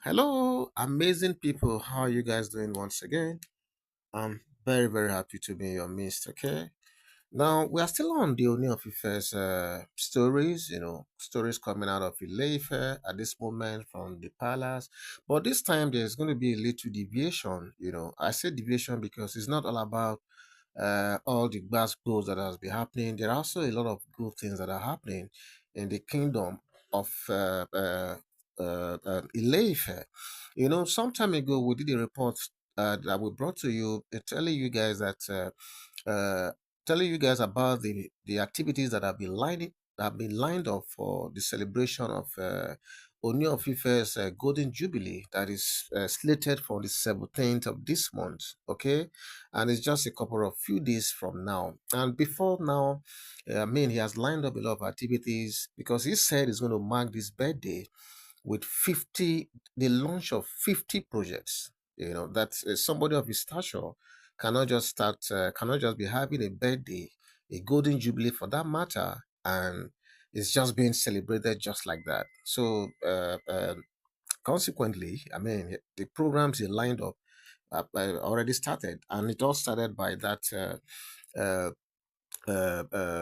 Hello, amazing people. How are you guys doing once again? I'm very, very happy to be in your midst. Okay. Now, we are still on the Ooni of Ife's stories, stories coming out of Ife at this moment from the palace. But this time, there's going to be a little deviation. I say deviation because it's not all about all the bad goals that has been happening. There are also a lot of good things that are happening in the kingdom of Ife. Some time ago, we did a report that we brought to you telling you guys that. Uh, Telling you guys about the activities that have been lined up for the celebration of Ooni of Ife's Golden Jubilee that is slated for the 17th of this month. Okay, and it's just a couple of few days from now. And before now, he has lined up a lot of activities because he said he's going to mark this birthday with 50, the launch of 50 projects. That somebody of his stature cannot just be having a birthday, a golden jubilee for that matter, and it's just being celebrated just like that. So, consequently, the programs he lined up already started, and it all started by that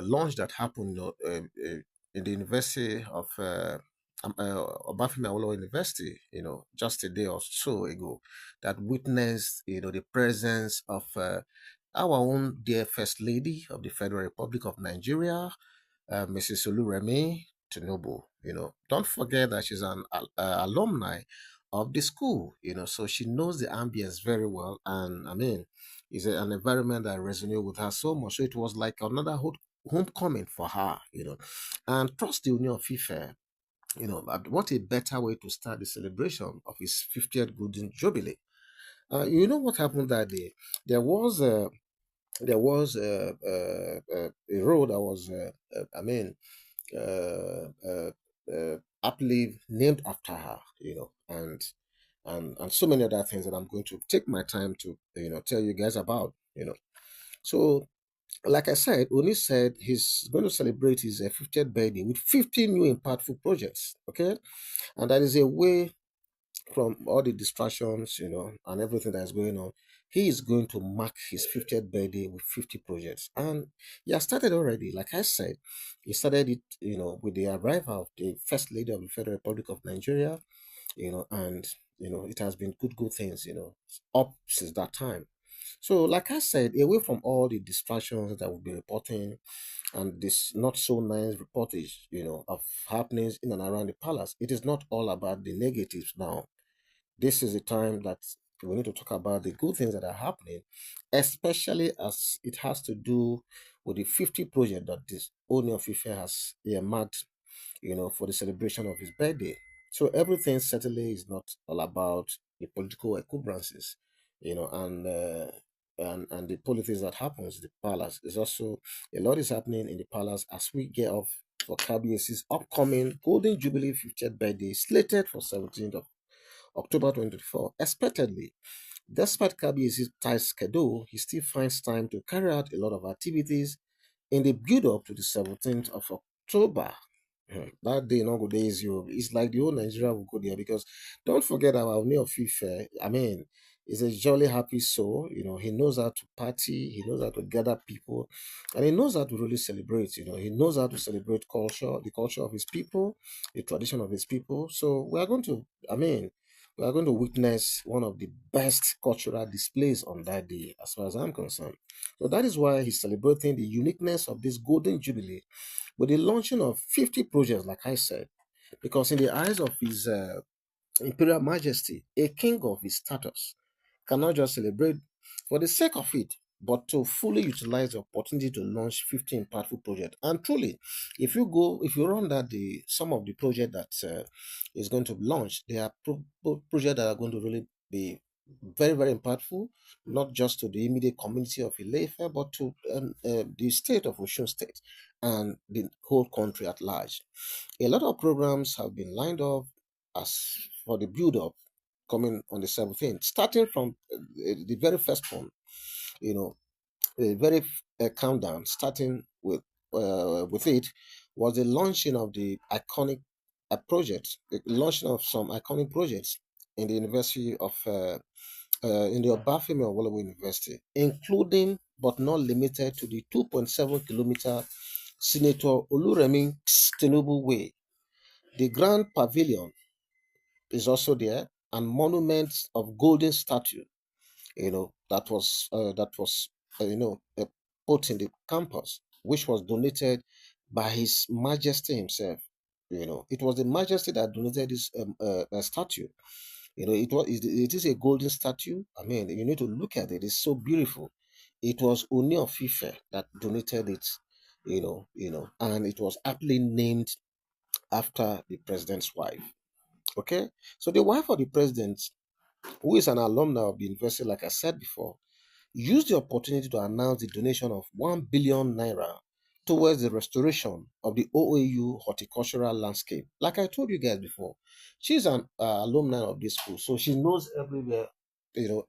launch that happened in the University of Obafemi Awolowo University, just a day or so ago, that witnessed, the presence of our own dear First Lady of the Federal Republic of Nigeria, Mrs. Oluremi Tinubu. Don't forget that she's an alumni of the school, so she knows the ambience very well. And it's an environment that resonates with her so much. So it was like another homecoming for her, And trust the Union of Ife, what a better way to start the celebration of his 50th Golden Jubilee. You know what happened that day? There was a a road that was, uh, uh, aptly named after her, and so many other things that I'm going to take my time to tell you guys about. So, like I said, Oni said he's going to celebrate his 50th birthday with 50 new impactful projects. Okay, and that is a way from all the distractions, and everything that is going on. He is going to mark his 50th birthday with 50 projects. And he has started already. Like I said, he started it, with the arrival of the First Lady of the Federal Republic of Nigeria, and, it has been good things, up since that time. So, like I said, away from all the distractions that we'll be reporting and this not so nice reportage, of happenings in and around the palace, it is not all about the negatives now. This is the time that we need to talk about the good things that are happening, especially as it has to do with the 50 project that this Ooni of Ife has earmarked, for the celebration of his birthday. So everything certainly is not all about the political equilibrances, and the politics that happens in the palace. There's also a lot is happening in the palace as we get off for KBS's upcoming Golden Jubilee 50th birthday slated for 17th of October 2024. Expectedly, despite Kabi's tight schedule, he still finds time to carry out a lot of activities in the build up to the 17th of October. That day, no go days you. It's like the whole Nigeria will go there because don't forget our Ooni of Ife. He's a jolly happy soul. He knows how to party, he knows how to gather people, and he knows how to really celebrate. He knows how to celebrate culture, the culture of his people, the tradition of his people. So we are going to witness one of the best cultural displays on that day, as far as I'm concerned. So that is why he's celebrating the uniqueness of this Golden Jubilee with the launching of 50 projects, like I said, because in the eyes of his Imperial Majesty, a king of his status cannot just celebrate for the sake of it, but to fully utilize the opportunity to launch 50 impactful projects. And truly, if you run that some of the project that is going to launch, they are projects that are going to really be very, very impactful, not just to the immediate community of Ilefe, but to the state of Osun State and the whole country at large. A lot of programs have been lined up as for the build up coming on the 17th, starting from the very first one, you know, a very countdown, starting with it was the launching of the iconic projects, the launching of some iconic projects in the University of in the Obafemi Awolowo University, including but not limited to the 2.7 kilometer Senator Oluremi Tinubu Way. The Grand Pavilion is also there, and monuments of golden statue, that was put in the campus, which was donated by His Majesty himself. It was the Majesty that donated this statue. It is a golden statue. I mean, you need to look at it. It's so beautiful. It was Ooni of Ife that donated it. And it was aptly named after the president's wife. Okay, so the wife of the president, who is an alumna of the university, like I said before, used the opportunity to announce the donation of 1 billion naira towards the restoration of the OAU horticultural landscape. Like I told you guys before, she's an alumni of this school, so she knows everywhere,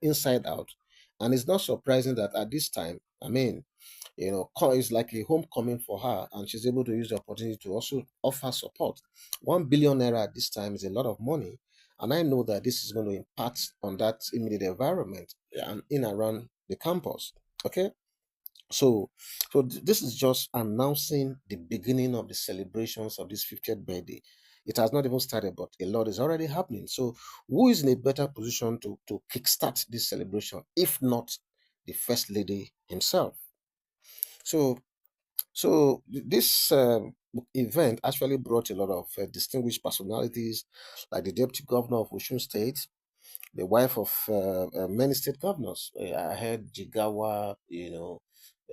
inside out. And it's not surprising that at this time, I mean, it's like a homecoming for her, and she's able to use the opportunity to also offer support. 1 billion naira at this time is a lot of money, and I know that this is going to impact on that immediate environment and in and around the campus. Okay, so this is just announcing the beginning of the celebrations of this 50th birthday. It has not even started, but a lot is already happening. So who is in a better position to kickstart this celebration if not the first lady himself? So this event actually brought a lot of distinguished personalities, like the deputy governor of Osun State, the wife of many state governors. I heard Jigawa,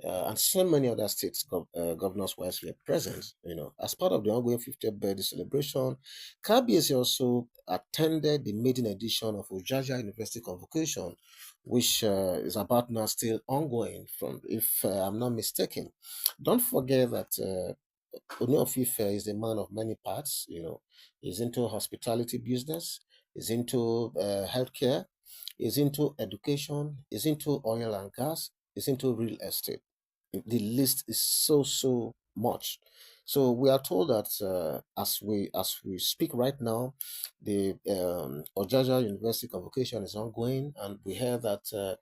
and so many other states governors' wives were present. As part of the ongoing 50th birthday celebration, KBS also attended the maiden edition of Ujaja University Convocation, which is about now still ongoing. From, if I'm not mistaken, don't forget that. Ooni of Ife is a man of many parts. He's into hospitality business, he's into healthcare, he's into education, he's into oil and gas, he's into real estate. The list is so much. So we are told that as we speak right now, the Ojaja University convocation is ongoing, and we hear that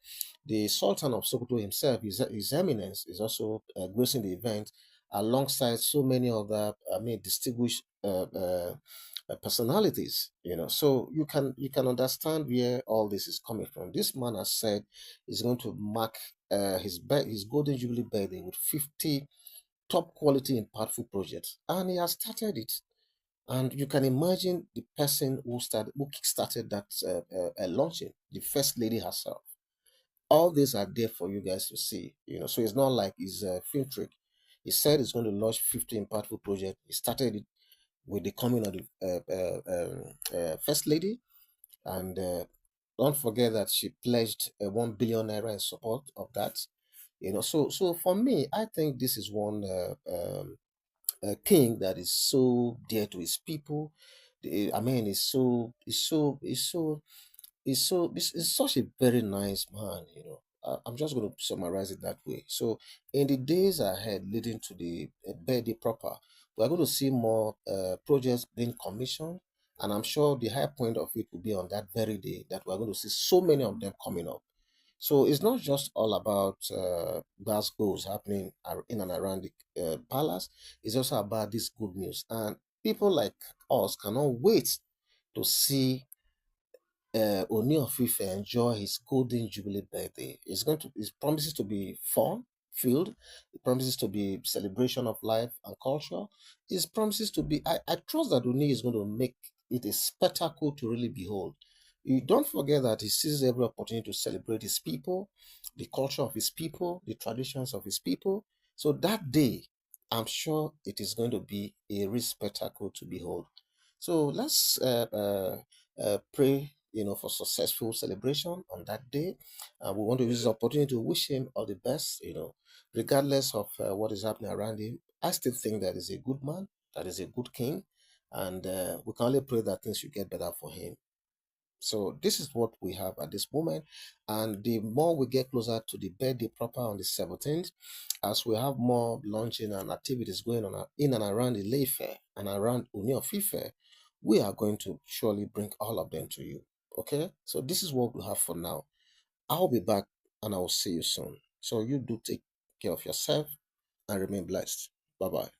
the Sultan of Sokoto himself, His Eminence, is also gracing the event alongside so many other, I mean, distinguished personalities. So you can understand where all this is coming from. This man has said he's going to mark his golden jubilee birthday with 50 top quality impactful projects, and he has started it. And you can imagine the person who kickstarted that launching, the first lady herself. All these are there for you guys to see. So it's not like it's a film trick. He said he's going to launch 50 impactful projects. He started it with the coming of the first lady, and don't forget that she pledged 1 billion naira in support of that. So for me, I think this is one king that is so dear to his people. I mean, he's such a very nice man. I'm just going to summarize it that way. So in the days ahead leading to the birthday proper, we're going to see more projects being commissioned, and I'm sure the high point of it will be on that very day that we're going to see so many of them coming up. So it's not just all about goals happening in and around the palace. It's also about this good news, and people like us cannot wait to see Ooni of Ife enjoy his golden jubilee birthday. It promises to be fun filled. It promises to be celebration of life and culture. It promises to be. I trust that Ooni is going to make it a spectacle to really behold. You don't forget that he seizes every opportunity to celebrate his people, the culture of his people, the traditions of his people. So that day, I'm sure it is going to be a real spectacle to behold. So let's pray, for successful celebration on that day. We want to use this opportunity to wish him all the best, regardless of what is happening around him. I still think that is a good man, that is a good king, and we can only pray that things should get better for him. So this is what we have at this moment, and the more we get closer to the birthday proper on the 17th, as we have more launching and activities going on in and around the Layfair and around Ooni of Ife, we are going to surely bring all of them to you. Okay, so this is what we have for now. I'll be back and I will see you soon. So you do take care of yourself and remain blessed. Bye bye.